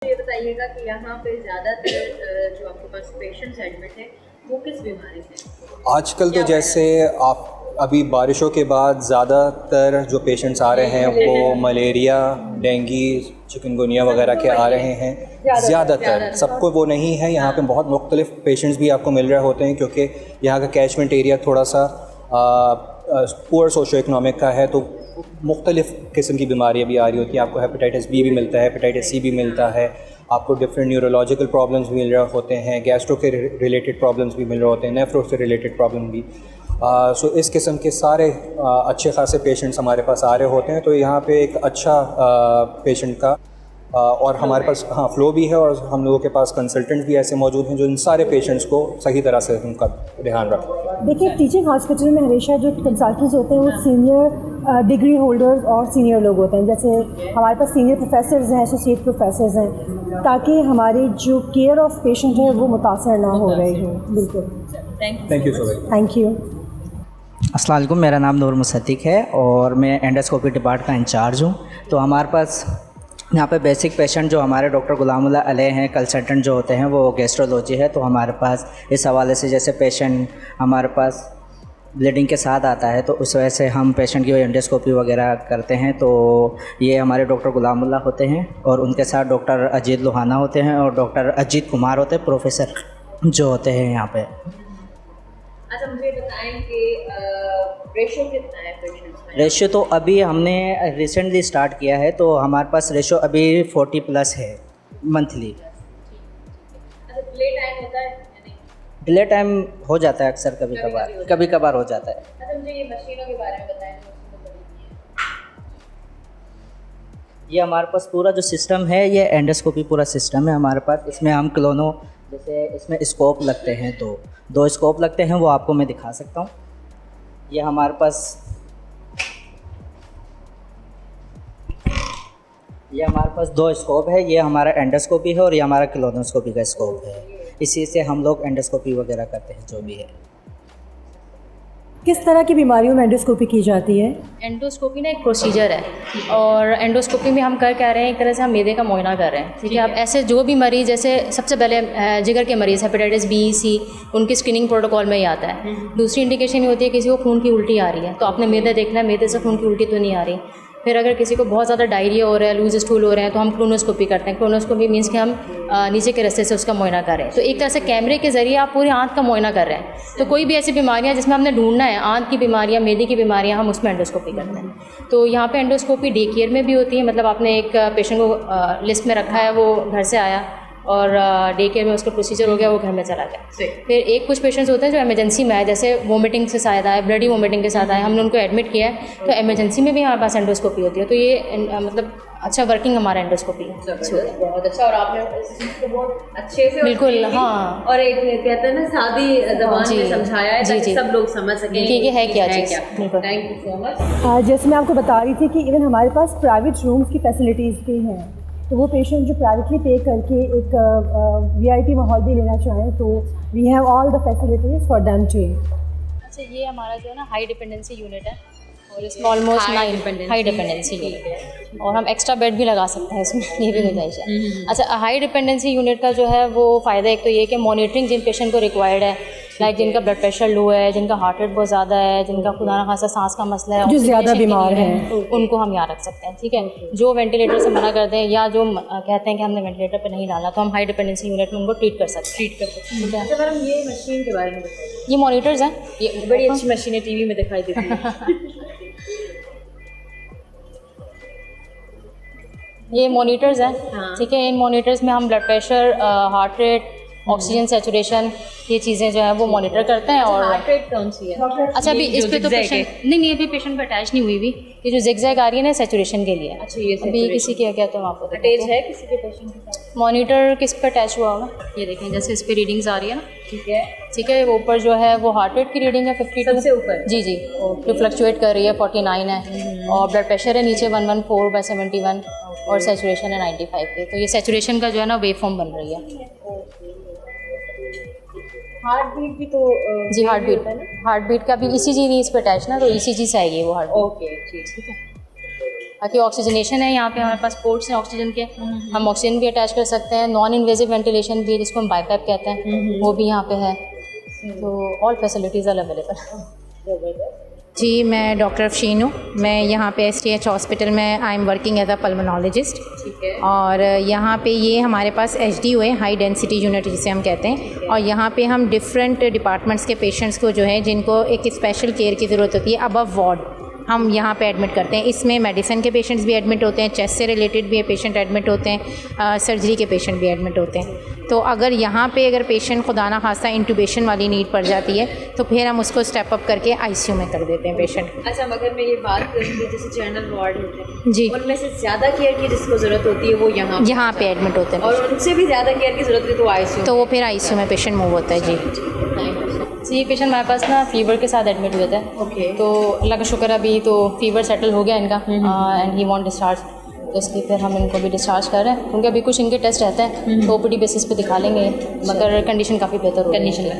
ये बताइएगा कि यहाँ पे ज़्यादातर जो आपके पास पेशेंट्स एडमिट हैं वो किस बीमारी से? आजकल तो जैसे आप अभी बारिशों के बाद ज़्यादातर जो पेशेंट्स आ रहे हैं वो मलेरिया, डेंगू, चिकनगुनिया वगैरह के आ रहे हैं ज़्यादातर। सबको वो नहीं है, यहाँ पे बहुत मुख्तलिफ पेशेंट्स भी आपको मिल रहे होते हैं क्योंकि यहाँ का कैचमेंट एरिया थोड़ा सा पुअर सोशो इकनॉमिक का है, तो मुख्तलिफ किस्म की बीमारियाँ भी आ रही होती हैं। आपको हेपेटाइटिस बी भी मिलता है, हेपेटाइटिस सी भी मिलता है, आपको डिफरेंट न्यूरोलॉजिकल प्रॉब्लम्स भी मिल रहे होते हैं, गैस्ट्रो के रिलेटेड प्रॉब्लम्स भी मिल रहे होते हैं, नेफ्रो से रिलेटेड प्रॉब्लम भी। सो इस किस्म के सारे अच्छे खासे पेशेंट्स हमारे पास आ रहे होते हैं। तो यहाँ पे एक अच्छा पेशेंट का और हमारे पास फ़्लो भी है, और हम लोगों के पास कंसल्टेंट भी ऐसे मौजूद हैं जो इन सारे पेशेंट्स को सही तरह से उनका ध्यान रखते हैं। देखिए, टीचिंग हॉस्पिटल में हमेशा जो कंसल्टेंट्स होते हैं वो सीनियर डिग्री होल्डर्स और सीनियर लोग होते हैं। जैसे हमारे पास सीनियर प्रोफेसर्स हैं, एसोसिएट प्रोफेसर्स हैं, ताकि हमारी जो केयर ऑफ पेशेंट है वो मुतासर ना हो रही हो। बिल्कुल, thank you so much. Thank you. अस्सलाम वालेकुम, मेरा नाम नूर मुसद्दिक है और मैं एंडोस्कोपी डिपार्ट का इंचार्ज हूँ। तो हमारे पास यहाँ पे बेसिक पेशेंट जो हमारे डॉक्टर गुलामुल्लाह अलैह हैं, कंसल्टेंट जो होते हैं वो गैस्ट्रोलॉजी है। तो हमारे पास इस हवाले से जैसे पेशेंट हमारे पास ब्लीडिंग के साथ आता है तो उस वजह से हम पेशेंट की एंडोस्कोपी वगैरह करते हैं। तो ये हमारे डॉक्टर गुलामुल्लाह होते हैं और उनके साथ डॉक्टर अजीत लोहाना होते हैं और डॉक्टर अजीत कुमार होते हैं, प्रोफेसर जो होते हैं यहाँ पे। अच्छा, मुझे बताएं कि रेशो कितना है पेशेंट्स में? रेशियो तो अभी हमने रिसेंटली स्टार्ट किया है, तो हमारे पास रेशियो अभी 40+ है मंथली। अच्छा, डिले टाइम होता है या नहीं? डिले टाइम हो जाता है अक्सर, कभी कभार हो जाता है। अच्छा, मुझे ये मशीनों के बारे में बताएं। ये हमारे पास पूरा जो सिस्टम है ये एंडोस्कोपी पूरा सिस्टम है हमारे पास। इसमें हम क्लोनो जैसे इसमें स्कोप लगते हैं, तो 2 स्कोप लगते हैं, वो आपको मैं दिखा सकता हूँ। ये हमारे पास ये 2 स्कोप है। ये हमारा एंडोस्कोपी है और ये हमारा क्लोनोस्कोपी का स्कोप है। इसी से हम लोग एंडोस्कोपी वगैरह करते हैं जो भी है। किस तरह की बीमारियों में एंडोस्कोपी की जाती है? एंडोस्कोपी ना एक प्रोसीजर है और एंडोस्कोपी में हम कर क्या रहे हैं, एक तरह से हम मैदे का मुआयना कर रहे हैं। ठीक है, अब ऐसे जो भी मरीज़, जैसे सबसे पहले जिगर के मरीज़ हेपेटाइटिस बी सी, उनकी स्क्रीनिंग प्रोटोकॉल में ही आता है। दूसरी इंडिकेशन ये होती है किसी को खून की उल्टी आ रही है तो आपने मैदा देखना है, मैदे से खून की उल्टी तो नहीं आ रही। फिर अगर किसी को बहुत ज़्यादा डायरिया हो रहा है, लूज स्टूल हो रहे हैं, तो हम क्लोनोस्कोपी करते हैं। क्लोनोस्कोपी मीन्स कि हम नीचे के रास्ते से उसका मुआयना कर रहे हैं। तो एक तरह से कैमरे के ज़रिए आप पूरी आंत का मुआयना कर रहे हैं। तो कोई भी ऐसी बीमारियां जिसमें हमने ढूंढना है, आंत की बीमारियां, मैदे की बीमारियां, हम उसमें एंडोस्कोपी करते हैं। तो यहाँ पे एंडोस्कोपी डे केयर में भी होती है, मतलब आपने एक पेशेंट को लिस्ट में रखा है, वो घर से आया और डे केयर में उसका प्रोसीजर हो गया, वो घर में चला गया। फिर एक कुछ पेशेंट्स होते हैं जो इमरजेंसी में आए, जैसे वोमिटिंग से शायद आए, ब्लडी वोमिटिंग के साथ आए, हमने उनको एडमिट किया है, तो इमरजेंसी में भी हमारे पास एंडोस्कोपी होती है। तो ये मतलब अच्छा वर्किंग हमारा एंडोस्कोपी है। बहुत अच्छा, और आपने इस चीज़ को बहुत अच्छे से बिल्कुल, हाँ, और एक कहते हैं ना सादी ज़बान में समझाया है ताकि सब लोग समझ सकें कि ये है क्या चीज़। बिल्कुल, थैंक यू सो मच। जैसे मैं आपको बता रही थी कि इवन हमारे पास प्राइवेट रूम्स की फैसिलिटीज़ भी हैं। तो वो पेशेंट जो प्राइवेटली पे करके एक VIP माहौल भी लेना चाहें तो we have all the facilities for them too. अच्छा, ये हमारा जो है ना हाई डिपेंडेंसी यूनिट है और इसमें ऑलमोस्ट हाई डिपेंडेंसी यूनिट है और हम एक्स्ट्रा बेड भी लगा सकते हैं इसमें, ये भी गुंजाइश है। अच्छा, हाई डिपेंडेंसी यूनिट का जो है वो फ़ायदा एक तो ये कि मॉनिटरिंग जिन पेशेंट को रिक्वायर्ड है, लाइक जिनका ब्लड प्रेशर लो है, जिनका हार्ट रेट बहुत ज़्यादा है, जिनका खुदा ना खासा सांस का मसला है, जो ज़्यादा बीमार हैं, उनको हम यहाँ रख सकते हैं। ठीक है, जो वेंटिलेटर से मना कर दें या जो कहते हैं कि हमने वेंटिलेटर पे नहीं डाला, तो हम हाई डिपेंडेंसी यूनिट में उनको ट्रीट कर सकते हैं। अच्छा मैडम, ये मशीन के बारे में बताइए। ये मॉनिटर्स हैं, ये बड़ी अच्छी मशीन है, TV में दिखाई देती है। ये मॉनिटर्स हैं। हाँ। ठीक है, इन मॉनिटर्स में हम blood pressure, heart rate, oxygen saturation, ये चीज़ें जो है वो मॉनिटर करते हैं। और हार्ट रेट कौन सी है? अच्छा, अभी इस पे तो पेशेंट नहीं, अभी पेशेंट पे अटैच नहीं हुई भी। ये जो जिगजैग आ रही है ना, सैचुरेशन के लिए। अच्छा, ये अभी किसी के क्या, तो हम आपको अटैच है किसी के पेशेंट के साथ? मॉनिटर किस पे अटैच हुआ होगा, ये देखें, जैसे इस पे रीडिंग्स आ रही है ना। ठीक है, ठीक है, वो ऊपर जो है वो हार्ट रेट की रीडिंग है 52 सबसे ऊपर। जी, जो फ्लक्चुएट कर रही है 49 है, और ब्लड प्रेशर है नीचे 114/71 और सैचुरेशन है 95 पे। तो ये सैचुरेशन का जो है ना वेव फॉर्म बन रही है। हार्ट बीट भी तो जी, हार्ट बीट का भी ECG नहीं इस पे अटैच ना, तो ECG से आएगी वो हार्ट। ओके, ठीक है। बाकी ऑक्सीजनेशन है, यहाँ पे हमारे पास पोर्ट्स हैं ऑक्सीजन के, हम ऑक्सीजन भी अटैच कर सकते हैं। नॉन इन्वेजिव वेंटिलेशन भी, जिसको हम बाईपैप कहते हैं, वो भी यहाँ पे है। तो ऑल फैसिलिटीज़ आर अवेलेबल। जी, मैं डॉक्टर अफशीन हूँ। मैं यहाँ पे STH हॉस्पिटल में I am working as a pulmonologist. ठीक है। और यहाँ पे ये हमारे पास HDU है, हाई डेंसिटी यूनिट जिसे हम कहते हैं। और यहाँ पे हम डिफरेंट डिपार्टमेंट्स के पेशेंट्स को जो है जिनको एक स्पेशल केयर की ज़रूरत होती है अबव वार्ड, हम यहाँ पे एडमिट करते हैं। इसमें मेडिसिन के पेशेंट्स भी एडमिट होते हैं, चेस्ट से रिलेटेड भी पेशेंट एडमिट होते हैं, सर्जरी के पेशेंट भी एडमिट होते हैं। तो अगर यहाँ पे अगर पेशेंट खुदा ना खास्ता इंटूबेशन वाली नीड पड़ जाती है तो फिर हम उसको स्टेप अप करके ICU में कर देते हैं पेशेंट। अच्छा, मगर मैं ये बात करूँगी जैसे जनरल वार्ड होते हैं जी, उनमें से ज़्यादा केयर की जिसको ज़रूरत होती है वो यहाँ पे एडमिट होते हैं और उनसे भी ज़्यादा केयर की ज़रूरत है तो ICU, तो वो फिर ICU में पेशेंट मूव होता है। जी, तो ये पेशेंट हमारे पास ना फीवर के साथ एडमिट हुए थे। ओके। तो अल्लाह का शुक्र अभी तो फीवर सेटल हो गया इनका, एंड ही वांट डिस्चार्ज। तो इसलिए फिर हम इनको भी डिस्चार्ज कर रहे हैं, क्योंकि अभी कुछ इनके टेस्ट रहते हैं तो OPD बेसिस पे दिखा लेंगे, मगर कंडीशन काफ़ी बेहतर हो कंडीशन